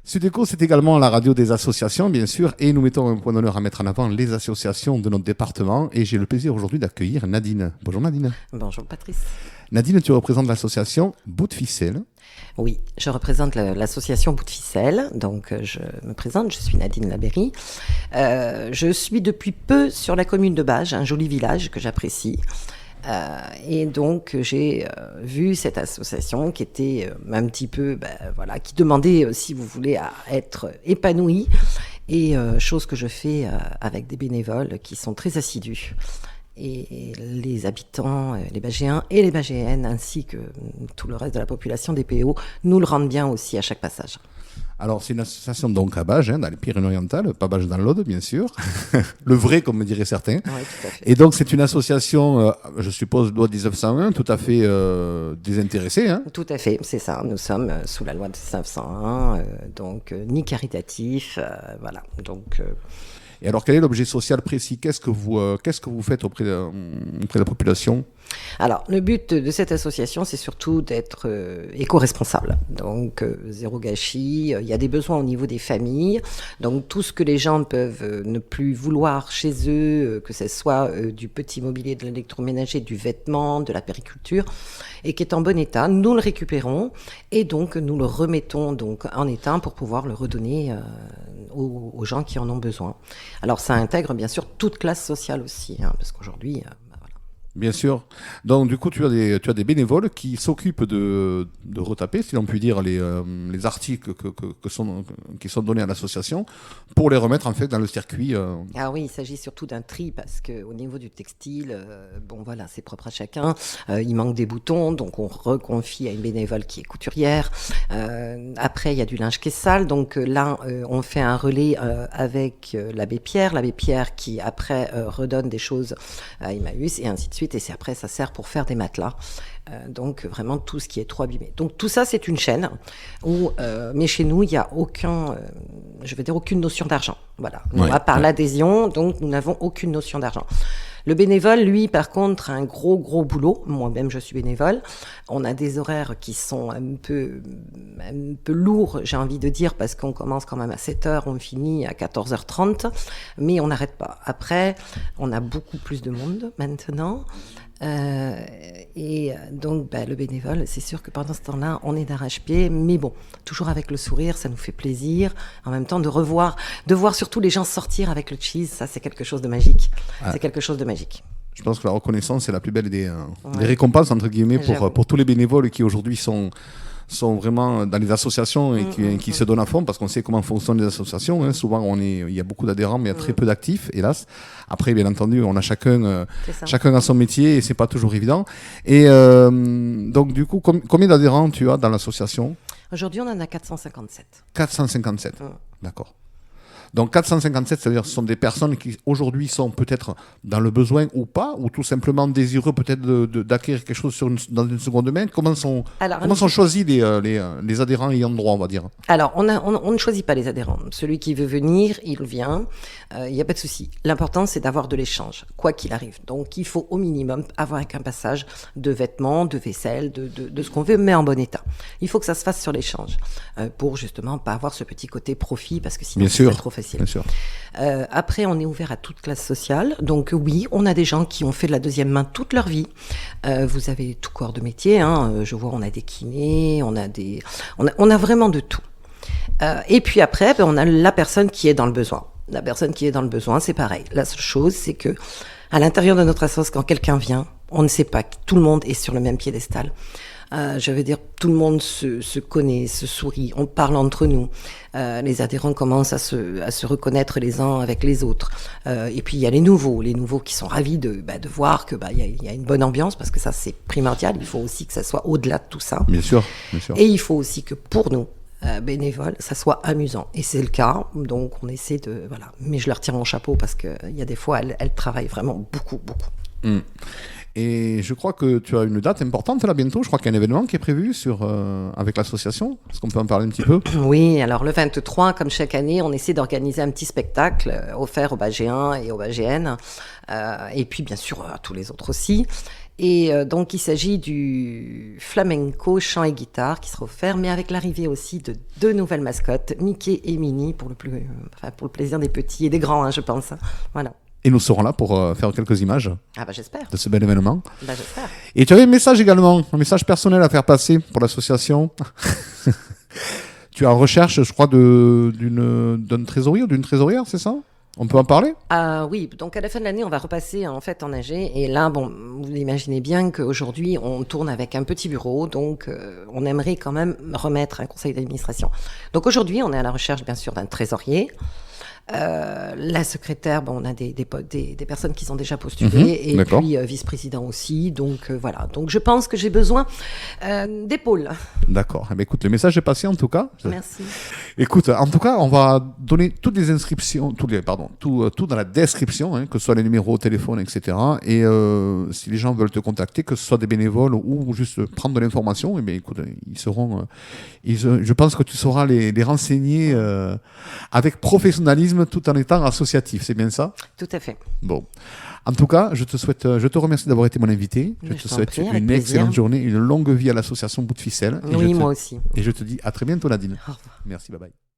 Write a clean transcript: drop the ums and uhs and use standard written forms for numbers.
Sud Éco, c'est également la radio des associations, bien sûr, et nous mettons un point d'honneur à mettre en avant les associations de notre département. Et j'ai le plaisir aujourd'hui d'accueillir Nadine. Bonjour Nadine. Bonjour Patrice. Nadine, tu représentes l'association Bout de Ficelle. Oui, je représente l'association Bout de Ficelle, donc je me présente, je suis Nadine Labéry. Je suis depuis peu sur la commune de Bages, un joli village que j'apprécie. Et donc j'ai vu cette association qui était un petit peu, qui demandait, si vous voulez, à être épanouie, et chose que je fais avec des bénévoles qui sont très assidus. Et les habitants, les Bagéens et les Bagéennes, ainsi que tout le reste de la population des PO, nous le rendent bien aussi à chaque passage. Alors, c'est une association donc à Bages, dans les Pyrénées-Orientales, pas Bages dans l'Aude, bien sûr. Le vrai, comme me diraient certains. Oui, tout à fait. Et donc, c'est une association, je suppose, loi 1901, tout à fait désintéressée. Hein. Tout à fait, c'est ça. Nous sommes sous la loi de 1901, donc ni caritatif, voilà. Donc... Et alors, quel est l'objet social précis ? Qu'est-ce que vous faites auprès de la population ? Alors, le but de cette association, c'est surtout d'être éco-responsable. Donc, zéro gâchis. Il y a des besoins au niveau des familles. Donc, tout ce que les gens peuvent ne plus vouloir chez eux, que ce soit du petit mobilier, de l'électroménager, du vêtement, de la périculture, et qui est en bon état, nous le récupérons et donc nous le remettons donc en état pour pouvoir le redonner aux gens qui en ont besoin. Alors, ça intègre bien sûr toute classe sociale aussi, parce qu'aujourd'hui... Bien sûr. Donc, du coup, tu as des bénévoles qui s'occupent de retaper, si l'on peut dire, les articles qui sont donnés à l'association pour les remettre, en fait, dans le circuit. Ah oui, il s'agit surtout d'un tri parce qu'au niveau du textile, c'est propre à chacun. Il manque des boutons, donc on reconfie à une bénévole qui est couturière. Après, il y a du linge qui est sale. Donc là, on fait un relais avec l'abbé Pierre qui, après, redonne des choses à Emmaüs et ainsi de suite. Et c'est après, ça sert pour faire des matelas. Donc vraiment tout ce qui est trop abîmé. Donc tout ça, c'est une chaîne mais chez nous, il n'y a aucune notion d'argent. Voilà. Nous, à part l'adhésion, donc nous n'avons aucune notion d'argent. Le bénévole, lui, par contre, a un gros boulot. Moi-même, je suis bénévole. On a des horaires qui sont un peu lourds, j'ai envie de dire, parce qu'on commence quand même à 7h, on finit à 14h30, mais on n'arrête pas. Après, on a beaucoup plus de monde maintenant. Et donc le bénévole, c'est sûr que pendant ce temps-là, on est d'arrache-pied, mais bon, toujours avec le sourire, ça nous fait plaisir. En même temps, de voir surtout les gens sortir avec le cheese, ça c'est quelque chose de magique. Ah. C'est quelque chose de magique. Je pense que la reconnaissance, c'est la plus belle des récompenses, entre guillemets, pour tous les bénévoles qui aujourd'hui sont vraiment dans les associations et qui se donnent à fond, parce qu'on sait comment fonctionnent les associations. Hein. Souvent, il y a beaucoup d'adhérents, mais il y a très peu d'actifs, hélas. Après, bien entendu, on a chacun a son métier et c'est pas toujours évident. Et donc, du coup, combien d'adhérents tu as dans l'association ? Aujourd'hui, on en a 457. 457, d'accord. Donc 457, c'est-à-dire ce sont des personnes qui aujourd'hui sont peut-être dans le besoin ou pas, ou tout simplement désireux peut-être d'acquérir quelque chose dans une seconde main. Comment sont choisis les adhérents ayant droit, on va dire ? Alors, on ne choisit pas les adhérents. Celui qui veut venir, il vient. Il n'y a pas de souci. L'important, c'est d'avoir de l'échange, quoi qu'il arrive. Donc, il faut au minimum avoir un passage de vêtements, de vaisselle, de ce qu'on veut, mais en bon état. Il faut que ça se fasse sur l'échange, pour justement pas avoir ce petit côté profit, parce que sinon, c'est trop facile. Bien sûr. Après, on est ouvert à toute classe sociale. Donc oui, on a des gens qui ont fait de la deuxième main toute leur vie. Vous avez tout corps de métier. Je vois, on a des kinés, on a vraiment de tout. Et puis après, on a la personne qui est dans le besoin. La personne qui est dans le besoin, c'est pareil. La seule chose, c'est que à l'intérieur de notre association, quand quelqu'un vient, on ne sait pas que tout le monde est sur le même piédestal. Je veux dire, tout le monde se connaît, se sourit, on parle entre nous. Les adhérents commencent à se reconnaître les uns avec les autres. Et puis il y a les nouveaux qui sont ravis de voir que il y a une bonne ambiance, parce que ça c'est primordial. Il faut aussi que ça soit au-delà de tout ça. Bien sûr. Et il faut aussi que pour nous, bénévoles, ça soit amusant. Et c'est le cas, donc on essaie de... Voilà. Mais je leur tire mon chapeau, parce qu'il y a des fois, elles travaillent vraiment beaucoup. Et je crois que tu as une date importante là bientôt. Je crois qu'il y a un événement qui est prévu avec l'association. Est-ce qu'on peut en parler un petit peu ? Oui, alors le 23, comme chaque année, on essaie d'organiser un petit spectacle offert aux Bagéens et aux Bagéennes. Et puis bien sûr à tous les autres aussi. Et donc, il s'agit du flamenco chant et guitare qui sera offert, mais avec l'arrivée aussi de 2 nouvelles mascottes, Mickey et Minnie, pour le plaisir des petits et des grands, hein, je pense. Voilà. Et nous serons là pour faire quelques images j'espère. de ce bel événement. J'espère. Et tu avais un message également, un message personnel à faire passer pour l'association. Tu es en recherche, je crois, d'un trésorier ou d'une trésorière, c'est ça ? On peut en parler ? Oui, donc à la fin de l'année, on va repasser en AG. Et là, bon, vous imaginez bien qu'aujourd'hui, on tourne avec un petit bureau, donc on aimerait quand même remettre un conseil d'administration. Donc aujourd'hui, on est à la recherche, bien sûr, d'un trésorier. La secrétaire, on a des personnes qui sont déjà postulées, et puis vice-président aussi. Donc voilà. Donc je pense que j'ai besoin d'épaules. D'accord. Eh bien, écoute, le message est passé en tout cas. Merci. Écoute, en tout cas, on va donner toutes les inscriptions, tout dans la description, hein, que ce soit les numéros, téléphone, etc. Et si les gens veulent te contacter, que ce soit des bénévoles ou juste prendre de l'information, eh bien, écoute, ils seront. Je pense que tu sauras les renseigner avec professionnalisme, tout en étant associatif, c'est bien ça ? Tout à fait. Bon. En tout cas, je te remercie d'avoir été mon invité. Je te souhaite une excellente journée, une longue vie à l'association Bout de Ficelle. Oui, moi aussi. Et je te dis à très bientôt, Nadine. Au revoir. Merci, bye bye.